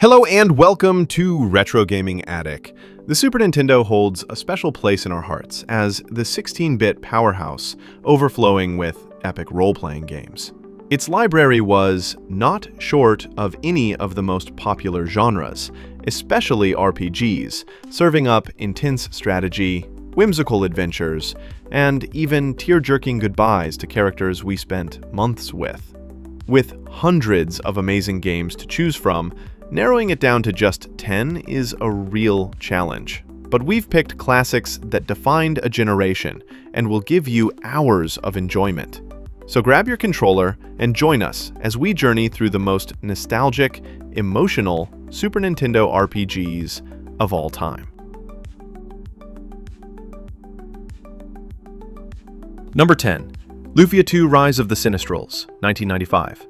Hello and welcome to Retro Gaming Attic. The Super Nintendo holds a special place in our hearts as the 16-bit powerhouse overflowing with epic role-playing games. Its library was not short of any of the most popular genres, especially RPGs, serving up intense strategy, whimsical adventures, and even tear-jerking goodbyes to characters we spent months with. With hundreds of amazing games to choose from, narrowing it down to just 10 is a real challenge. But we've picked classics that defined a generation and will give you hours of enjoyment. So grab your controller and join us as we journey through the most nostalgic, emotional Super Nintendo RPGs of all time. Number 10. Lufia 2 Rise of the Sinistrals, 1995.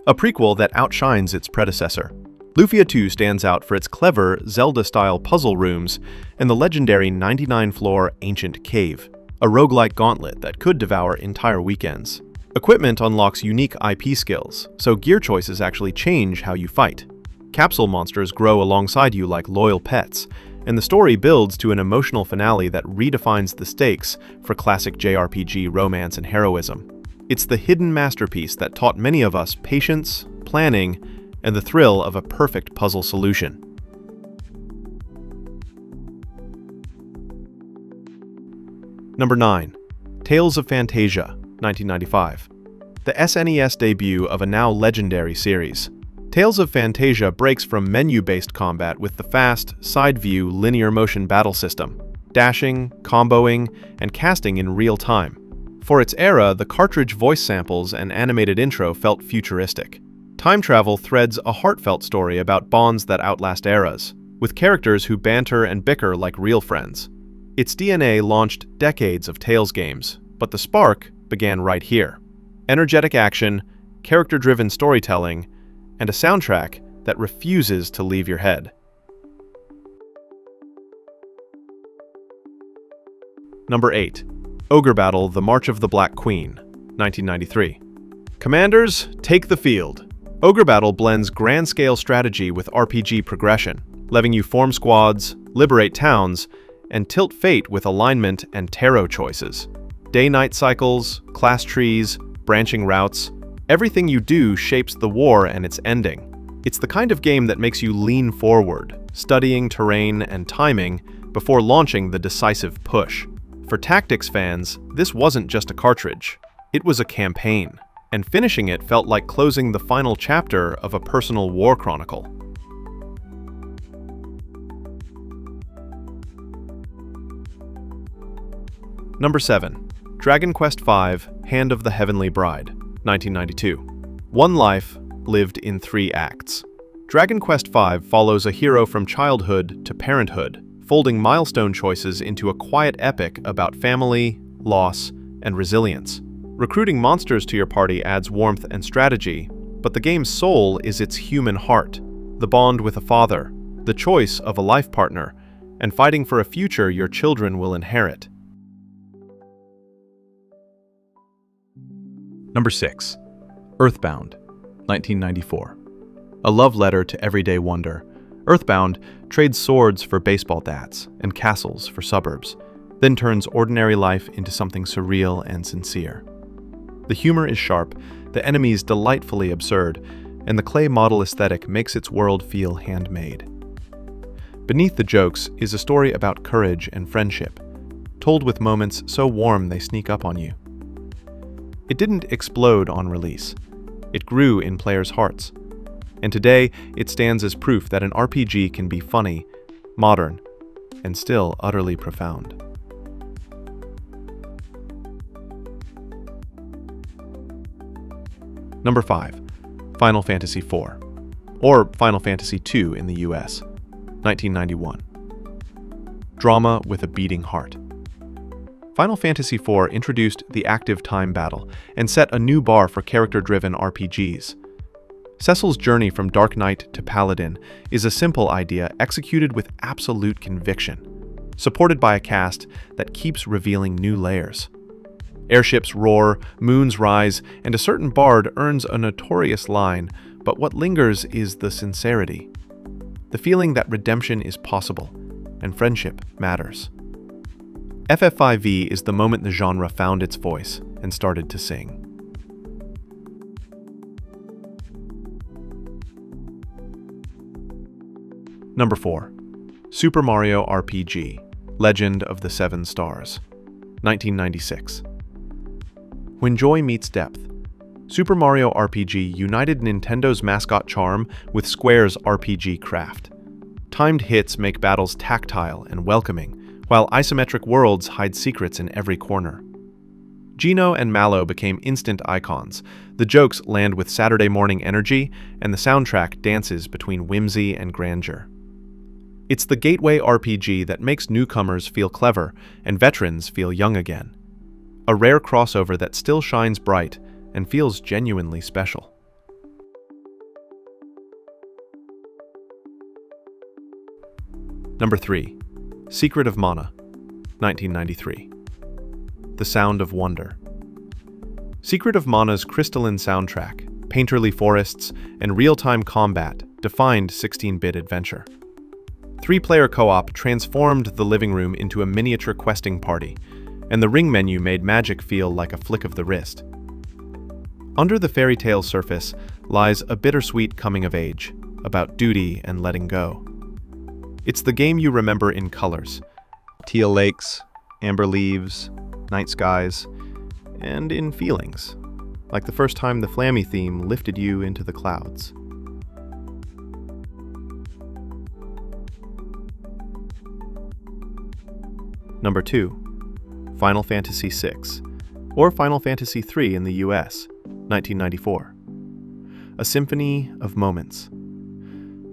A prequel that outshines its predecessor. Lufia 2 stands out for its clever, Zelda-style puzzle rooms and the legendary 99-floor Ancient Cave, a roguelike gauntlet that could devour entire weekends. Equipment unlocks unique IP skills, so gear choices actually change how you fight. Capsule monsters grow alongside you like loyal pets, and the story builds to an emotional finale that redefines the stakes for classic JRPG romance and heroism. It's the hidden masterpiece that taught many of us patience, planning, and the thrill of a perfect puzzle solution. Number 9. Tales of Phantasia, 1995. The SNES debut of a now legendary series. Tales of Phantasia breaks from menu-based combat with the fast, side-view, linear motion battle system, dashing, comboing, and casting in real time. For its era, the cartridge voice samples and animated intro felt futuristic. Time travel threads a heartfelt story about bonds that outlast eras, with characters who banter and bicker like real friends. Its DNA launched decades of Tales games, but the spark began right here. Energetic action, character-driven storytelling, and a soundtrack that refuses to leave your head. Number 8. Ogre Battle: The March of the Black Queen, 1993. Commanders, take the field. Ogre Battle blends grand-scale strategy with RPG progression, letting you form squads, liberate towns, and tilt fate with alignment and tarot choices. Day-night cycles, class trees, branching routes, everything you do shapes the war and its ending. It's the kind of game that makes you lean forward, studying terrain and timing before launching the decisive push. For tactics fans, this wasn't just a cartridge, it was a campaign. And finishing it felt like closing the final chapter of a personal war chronicle. Number 7. Dragon Quest V: Hand of the Heavenly Bride, 1992. One life lived in 3 acts. Dragon Quest V follows a hero from childhood to parenthood, folding milestone choices into a quiet epic about family, loss, and resilience. Recruiting monsters to your party adds warmth and strategy, but the game's soul is its human heart, the bond with a father, the choice of a life partner, and fighting for a future your children will inherit. Number 6. Earthbound, 1994. A love letter to everyday wonder, Earthbound trades swords for baseball bats and castles for suburbs, then turns ordinary life into something surreal and sincere. The humor is sharp, the enemies delightfully absurd, and the clay model aesthetic makes its world feel handmade. Beneath the jokes is a story about courage and friendship, told with moments so warm they sneak up on you. It didn't explode on release. It grew in players' hearts. And today, it stands as proof that an RPG can be funny, modern, and still utterly profound. Number 5. Final Fantasy IV, or Final Fantasy II in the US, 1991. Drama with a beating heart. Final Fantasy IV introduced the active time battle and set a new bar for character-driven RPGs. Cecil's journey from Dark Knight to Paladin is a simple idea executed with absolute conviction, supported by a cast that keeps revealing new layers. Airships roar, moons rise, and a certain bard earns a notorious line, but what lingers is the sincerity. the feeling that redemption is possible and friendship matters. FF5V is the moment the genre found its voice and started to sing. Number 4. Super Mario RPG, Legend of the Seven Stars, 1996. When joy meets depth, Super Mario RPG united Nintendo's mascot charm with Square's RPG craft. Timed hits make battles tactile and welcoming, while isometric worlds hide secrets in every corner. Geno and Mallow became instant icons. The jokes land with Saturday morning energy, and the soundtrack dances between whimsy and grandeur. It's the gateway RPG that makes newcomers feel clever and veterans feel young again. A rare crossover that still shines bright and feels genuinely special. Number 3. Secret of Mana, 1993. The Sound of Wonder. Secret of Mana's crystalline soundtrack, painterly forests, and real-time combat defined 16-bit adventure. 3-player co-op transformed the living room into a miniature questing party, and the ring menu made magic feel like a flick of the wrist. Under the fairy tale surface lies a bittersweet coming of age, about duty and letting go. It's the game you remember in colors: teal lakes, amber leaves, night skies, and in feelings, like the first time the Flammy theme lifted you into the clouds. Number 2. Final Fantasy VI, or Final Fantasy III in the US, 1994. A symphony of moments.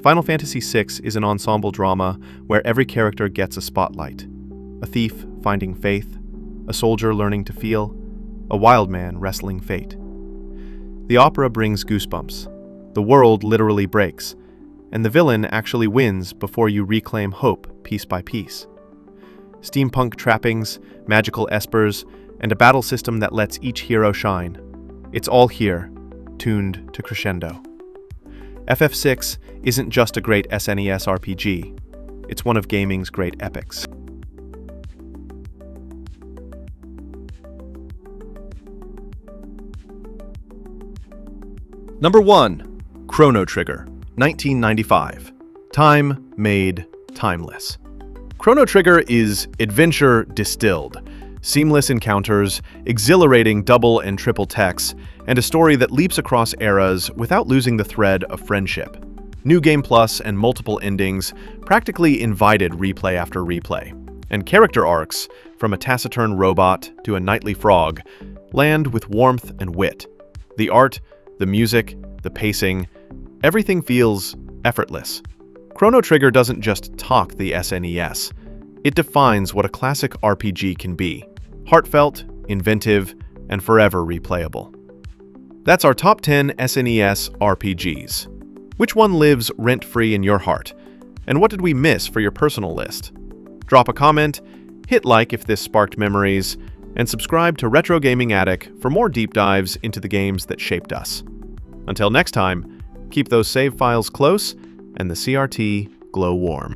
Final Fantasy VI is an ensemble drama where every character gets a spotlight. A thief finding faith, a soldier learning to feel, a wild man wrestling fate. The opera brings goosebumps. The world literally breaks, and the villain actually wins before you reclaim hope piece by piece. Steampunk trappings, magical espers, and a battle system that lets each hero shine. It's all here, tuned to crescendo. FF6 isn't just a great SNES RPG. It's one of gaming's great epics. Number 1. Chrono Trigger, 1995. Time made timeless. Chrono Trigger is adventure distilled. Seamless encounters, exhilarating double and triple techs, and a story that leaps across eras without losing the thread of friendship. New Game Plus and multiple endings practically invited replay after replay, and character arcs, from a taciturn robot to a knightly frog, land with warmth and wit. The art, the music, the pacing, everything feels effortless. Chrono Trigger doesn't just talk the SNES. It defines what a classic RPG can be: heartfelt, inventive, and forever replayable. That's our top 10 SNES RPGs. Which one lives rent-free in your heart? And what did we miss for your personal list? Drop a comment, hit like if this sparked memories, and subscribe to Retro Gaming Attic for more deep dives into the games that shaped us. Until next time, keep those save files close and the CRT glow warm.